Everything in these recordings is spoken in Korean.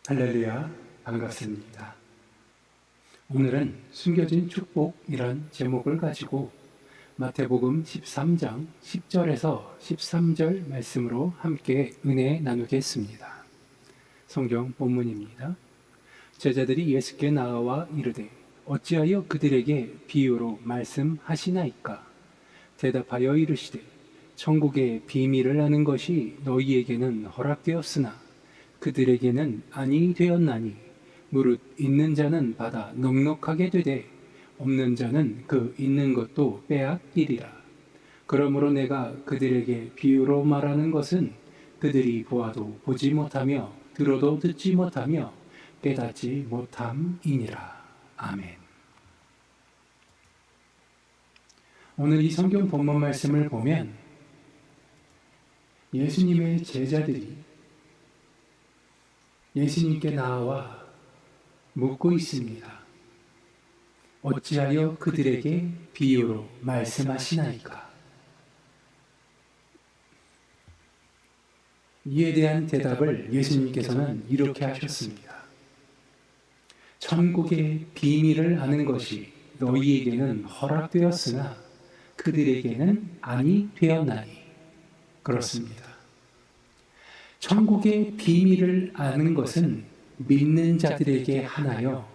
할렐루야, 반갑습니다. 오늘은 숨겨진 축복이란 제목을 가지고 마태복음 13장 10절에서 13절 말씀으로 함께 은혜 나누겠습니다. 성경 본문입니다. 제자들이 예수께 나와 이르되 어찌하여 그들에게 비유로 말씀하시나이까? 대답하여 이르시되 천국의 비밀을 아는 것이 너희에게는 허락되었으나 그들에게는 아니 되었나니 무릇 있는 자는 받아 넉넉하게 되되 없는 자는 그 있는 것도 빼앗기리라. 그러므로 내가 그들에게 비유로 말하는 것은 그들이 보아도 보지 못하며 들어도 듣지 못하며 깨닫지 못함이니라. 아멘. 오늘 이 성경 본문 말씀을 보면 예수님의 제자들이 예수님께 나와 묻고 있습니다. 어찌하여 그들에게 비유로 말씀하시나이까? 이에 대한 대답을 예수님께서는 이렇게 하셨습니다. 천국의 비밀을 아는 것이 너희에게는 허락되었으나 그들에게는 아니 되었나니. 그렇습니다. 천국의 비밀을 아는 것은 믿는 자들에게 하나여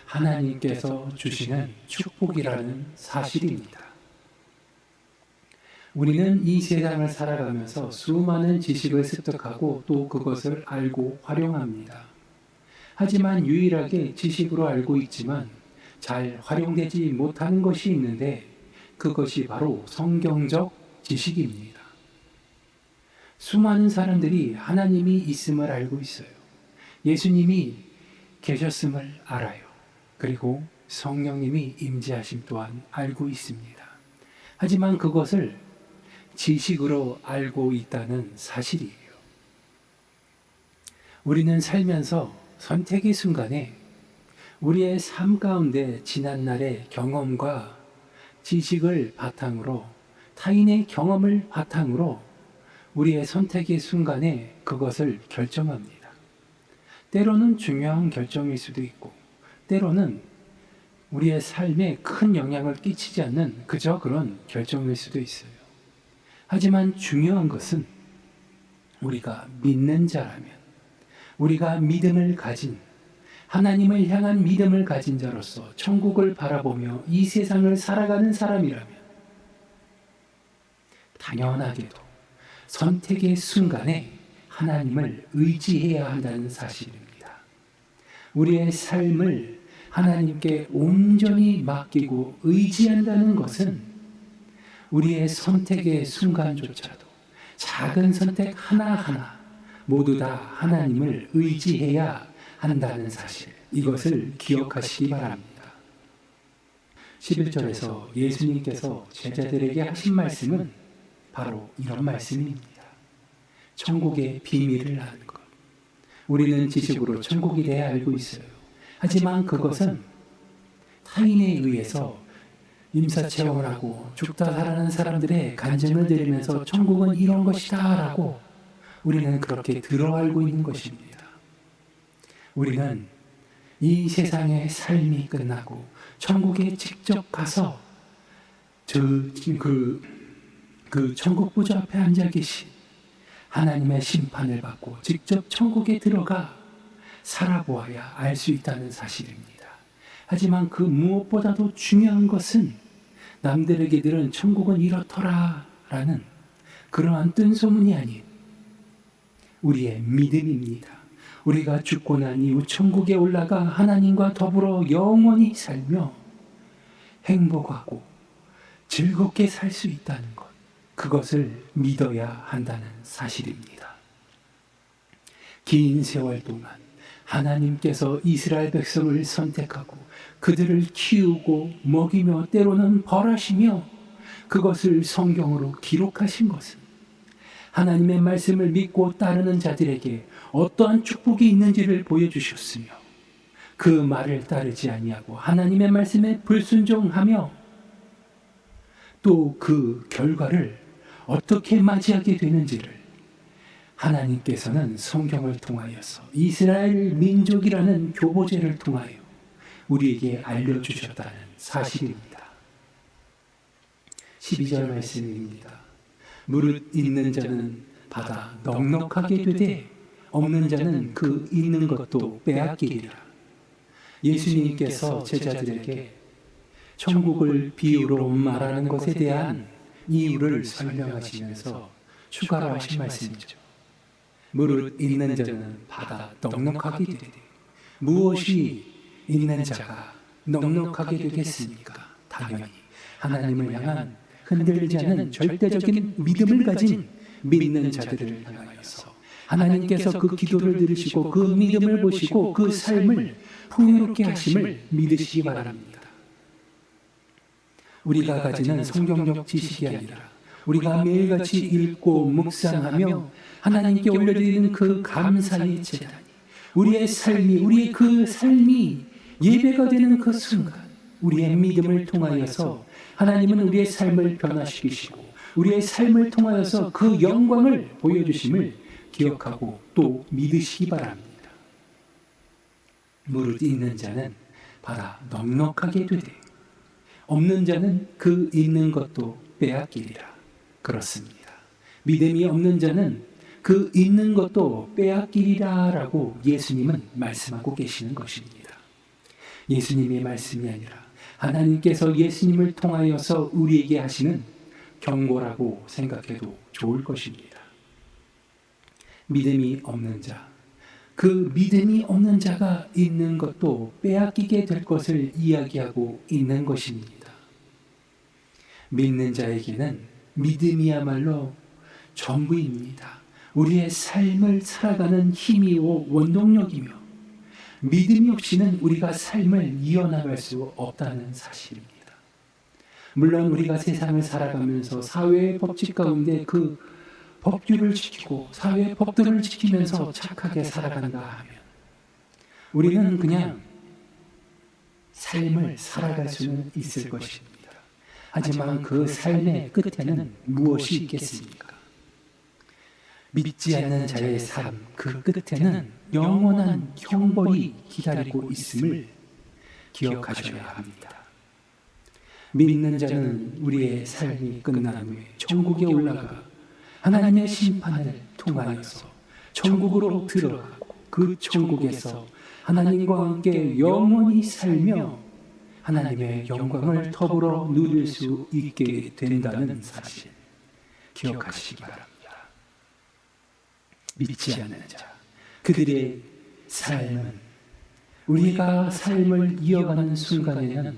하나님께서 주시는 축복이라는 사실입니다. 우리는 이 세상을 살아가면서 수많은 지식을 습득하고 또 그것을 알고 활용합니다. 하지만 유일하게 지식으로 알고 있지만 잘 활용되지 못하는 것이 있는데 그것이 바로 성경적 지식입니다. 수많은 사람들이 하나님이 있음을 알고 있어요. 예수님이 계셨음을 알아요. 그리고 성령님이 임재하심 또한 알고 있습니다. 하지만 그것을 지식으로 알고 있다는 사실이에요. 우리는 살면서 선택의 순간에 우리의 삶 가운데 지난날의 경험과 지식을 바탕으로 타인의 경험을 바탕으로 우리의 선택의 순간에 그것을 결정합니다. 때로는 중요한 결정일 수도 있고 때로는 우리의 삶에 큰 영향을 끼치지 않는 그저 그런 결정일 수도 있어요. 하지만 중요한 것은 우리가 믿는 자라면, 우리가 믿음을 가진, 하나님을 향한 믿음을 가진 자로서 천국을 바라보며 이 세상을 살아가는 사람이라면 당연하게도 선택의 순간에 하나님을 의지해야 한다는 사실입니다. 우리의 삶을 하나님께 온전히 맡기고 의지한다는 것은 우리의 선택의 순간조차도 작은 선택 하나하나 모두 다 하나님을 의지해야 한다는 사실, 이것을 기억하시기 바랍니다. 11절에서 예수님께서 제자들에게 하신 말씀은 바로 이런 말씀입니다. 천국의 비밀을 아는 것. 우리는 지식으로 천국에 대해 알고 있어요. 하지만 그것은 타인에 의해서 임사체험을 하고 죽다 살아난 사람들의 간증을 들으면서 천국은 이런 것이다 라고 우리는 그렇게 들어 알고 있는 것입니다. 우리는 이 세상의 삶이 끝나고 천국에 직접 가서 그 천국 보좌 앞에 앉아 계신 하나님의 심판을 받고 직접 천국에 들어가 살아보아야 알 수 있다는 사실입니다. 하지만 그 무엇보다도 중요한 것은 남들에게 들은 천국은 이렇더라 라는 그러한 뜬소문이 아닌 우리의 믿음입니다. 우리가 죽고 난 이후 천국에 올라가 하나님과 더불어 영원히 살며 행복하고 즐겁게 살 수 있다는 것, 그것을 믿어야 한다는 사실입니다. 긴 세월 동안 하나님께서 이스라엘 백성을 선택하고 그들을 키우고 먹이며 때로는 벌하시며 그것을 성경으로 기록하신 것은 하나님의 말씀을 믿고 따르는 자들에게 어떠한 축복이 있는지를 보여주셨으며 그 말을 따르지 아니하고 하나님의 말씀에 불순종하며 또 그 결과를 어떻게 맞이하게 되는지를 하나님께서는 성경을 통하여서 이스라엘 민족이라는 교보제를 통하여 우리에게 알려주셨다는 사실입니다. 12절 말씀입니다. 무릇 있는 자는 받아 넉넉하게 되되 없는 자는 그 있는 것도 빼앗기리라. 예수님께서 제자들에게 천국을 비유로 말하는 것에 대한 이유를 설명하시면서 추가로 하신 말씀이죠. 무릇 있는 자는 받아 넉넉하게 되되 무엇이 있는 자가 넉넉하게 되겠습니까? 당연히 하나님을 향한 흔들리지 않은 절대적인 믿음을 가진 믿는 자들을 향하여서 하나님께서 그 기도를 들으시고 그 믿음을 보시고 그 삶을 풍요롭게 하심을 믿으시기 바랍니다. 우리가 가지는 성경적 지식이 아니라 우리가 매일같이 읽고 묵상하며 하나님께 올려드리는 그 감사의 제단이 우리의 삶이 예배가 되는 그 순간 우리의 믿음을 통하여서 하나님은 우리의 삶을 변화시키시고 우리의 삶을 통하여서 그 영광을 보여주심을 기억하고 또 믿으시기 바랍니다. 무릇 있는 자는 받아 넉넉하게 되되 없는 자는 그 있는 것도 빼앗기리라. 그렇습니다. 믿음이 없는 자는 그 있는 것도 빼앗기리라 라고 예수님은 말씀하고 계시는 것입니다. 예수님의 말씀이 아니라 하나님께서 예수님을 통하여서 우리에게 하시는 경고라고 생각해도 좋을 것입니다. 믿음이 없는 자, 그 믿음이 없는 자가 있는 것도 빼앗기게 될 것을 이야기하고 있는 것입니다. 믿는 자에게는 믿음이야말로 전부입니다. 우리의 삶을 살아가는 힘이요 원동력이며 믿음이 없이는 우리가 삶을 이어나갈 수 없다는 사실입니다. 물론 우리가 세상을 살아가면서 사회의 법칙 가운데 그 법규를 지키고 사회의 법들을 지키면서 착하게 살아간다 하면 우리는 그냥 삶을 살아갈 수는 있을 것입니다. 하지만 그 삶의 끝에는 무엇이 있겠습니까? 믿지 않는 자의 삶, 그 끝에는 영원한 형벌이 기다리고 있음을 기억하셔야 합니다. 믿는 자는 우리의 삶이 끝난 후에 천국에 올라가 하나님의 심판을 통하여서 천국으로 들어가고 그 천국에서 하나님과 함께 영원히 살며 하나님의 영광을 더불어 누릴 수 있게 된다는 사실 기억하시기 바랍니다. 믿지 않는 자, 그들의 삶은 우리가 삶을 이어가는 순간에는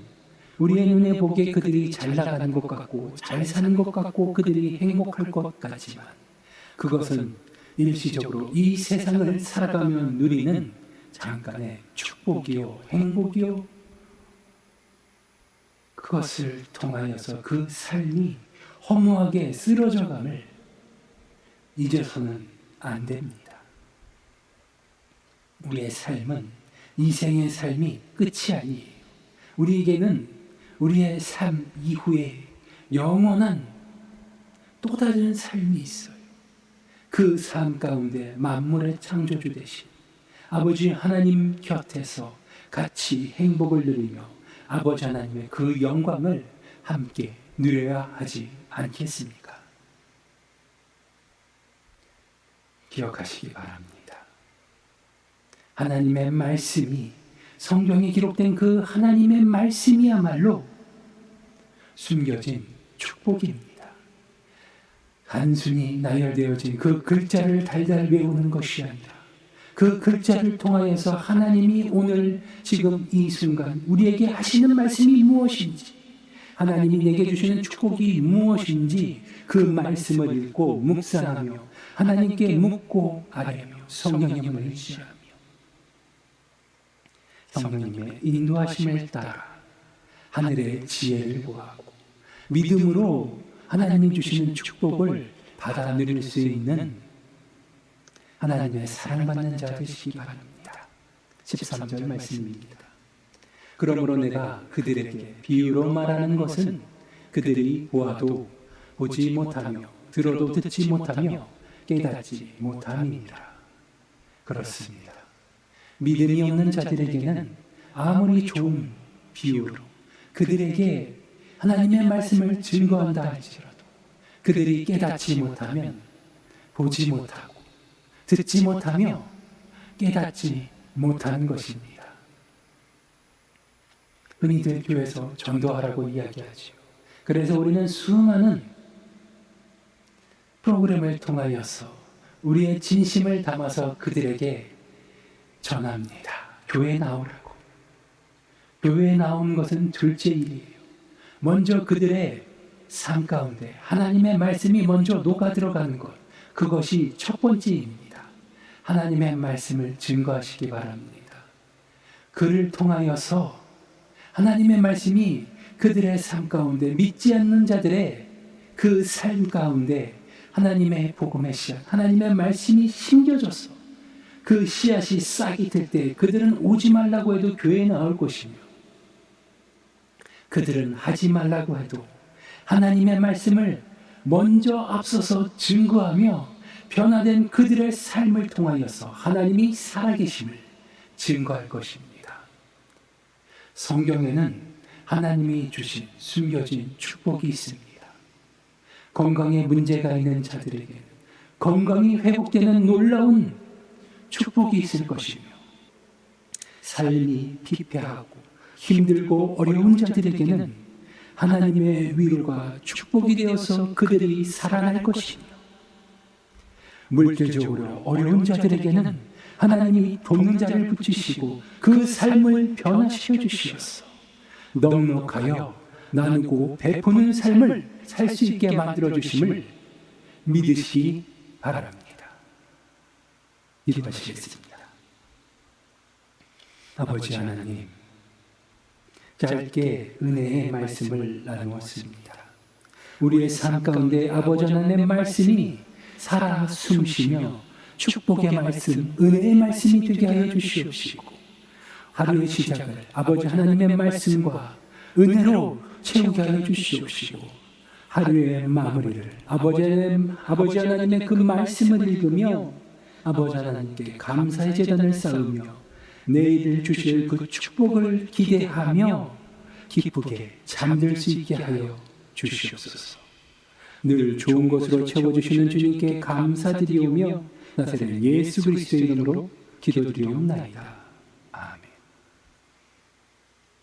우리의 눈에 보기에 그들이 잘 나가는 것 같고 잘 사는 것 같고 그들이 행복할 것 같지만 그것은 일시적으로 이 세상을 살아가며 누리는 잠깐의 축복이요 행복이요 그것을 통하여서 그 삶이 허무하게 쓰러져감을 잊어서는 안 됩니다. 우리의 삶은 이 생의 삶이 끝이 아니에요. 우리에게는 우리의 삶 이후에 영원한 또 다른 삶이 있어요. 그 삶 가운데 만물의 창조주 되신 아버지 하나님 곁에서 같이 행복을 누리며 아버지 하나님의 그 영광을 함께 누려야 하지 않겠습니까? 기억하시기 바랍니다. 하나님의 말씀이 성경에 기록된 그 하나님의 말씀이야말로 숨겨진 축복입니다. 단순히 나열되어진 그 글자를 달달 외우는 것이 아니라 그 글자를 통하여서 하나님이 오늘 지금 이 순간 우리에게 하시는 말씀이 무엇인지 하나님이 내게 주시는 축복이 무엇인지 그 말씀을 읽고 묵상하며 하나님께 묻고 아뢰며 성령의 힘을 의지하며 성령님의 인도하심을 따라 하늘의 지혜를 구하고 믿음으로 하나님이 주시는 축복을 받아 누릴 수 있는 하나님의 사랑받는 자 되시기 바랍니다. 13절 말씀입니다. 그러므로 내가 그들에게 비유로 말하는 것은 그들이 보아도 보지 못하며 들어도 듣지 못하며 깨닫지 못함이니라. 그렇습니다. 믿음이 없는 자들에게는 아무리 좋은 비유로 그들에게 하나님의 말씀을 증거한다 할지라도 그들이 깨닫지 못하면 보지 못하고 듣지 못하며 깨닫지 못하는 것입니다. 흔히들 교회에서 전도하라고 이야기하지요. 그래서 우리는 수많은 프로그램을 통하여서 우리의 진심을 담아서 그들에게 전합니다. 교회에 나오라고. 교회에 나온 것은 둘째 일이에요. 먼저 그들의 삶 가운데 하나님의 말씀이 먼저 녹아 들어가는 것, 그것이 첫 번째입니다. 하나님의 말씀을 증거하시기 바랍니다. 그를 통하여서 하나님의 말씀이 그들의 삶 가운데 믿지 않는 자들의 그 삶 가운데 하나님의 복음의 씨앗, 하나님의 말씀이 심겨져서 그 씨앗이 싹이 들 때 그들은 오지 말라고 해도 교회에 나올 것이며 그들은 하지 말라고 해도 하나님의 말씀을 먼저 앞서서 증거하며 변화된 그들의 삶을 통하여서 하나님이 살아계심을 증거할 것입니다. 성경에는 하나님이 주신 숨겨진 축복이 있습니다. 건강에 문제가 있는 자들에게는 건강이 회복되는 놀라운 축복이 있을 것이며 삶이 피폐하고 힘들고 어려운 자들에게는 하나님의 위로가 축복이 되어서 그들이 살아날 것이며 물질적으로 어려운 자들에게는 하나님이 돕는 자를 붙이시고 그 삶을 변화시켜 주시어서 넉넉하여 나누고 베푸는 삶을 살 수 있게 만들어 주심을 믿으시기 바랍니다. 기도하시겠습니다. 아버지 하나님, 짧게 은혜의 말씀을 나누었습니다. 우리의 삶 가운데 아버지 하나님의 말씀이 살아 숨쉬며 축복의 말씀, 은혜의 말씀이 되게 하여 주시옵시고 하루의 시작을 아버지 하나님의 말씀과 은혜로 채우게 하여 주시옵시고 하루의 마무리를 아버지 하나님의 그 말씀을 읽으며 아버지 하나님께 감사의 제단을 쌓으며 내일 주실 그 축복을 기대하며 기쁘게 잠들 수 있게 하여 주시옵소서. 늘 좋은 것으로 채워주시는 주님께 감사드리오며 나사렛 예수 그리스도의 이름으로 기도드리옵나이다.